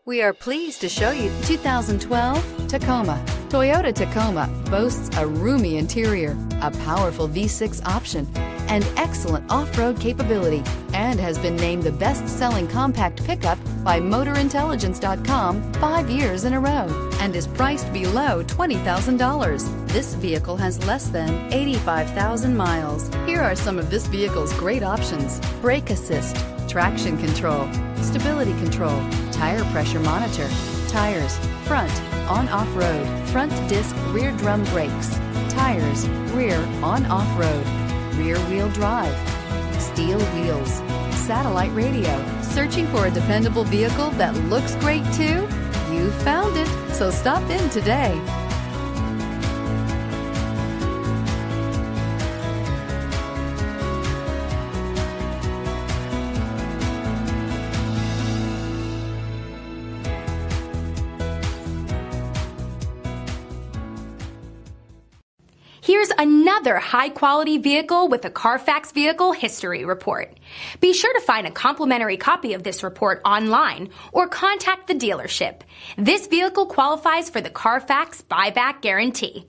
We are pleased to show you 2012 Tacoma. Toyota Tacoma boasts a roomy interior, a powerful V6 option, and excellent off-road capability, and has been named the best-selling compact pickup by MotorIntelligence.com 5 years in a row, and is priced below $20,000. This vehicle has less than 85,000 miles. Here are some of this vehicle's great options: brake assist, traction control, stability control, tire pressure monitor, tires, front, on-off road, front disc rear drum brakes, tires, rear on-off road, rear wheel drive, steel wheels, satellite radio. Searching for a dependable vehicle that looks great too? You found it, so stop in today. Here's another high-quality vehicle with a Carfax Vehicle History Report. Be sure to find a complimentary copy of this report online or contact the dealership. This vehicle qualifies for the Carfax Buyback Guarantee.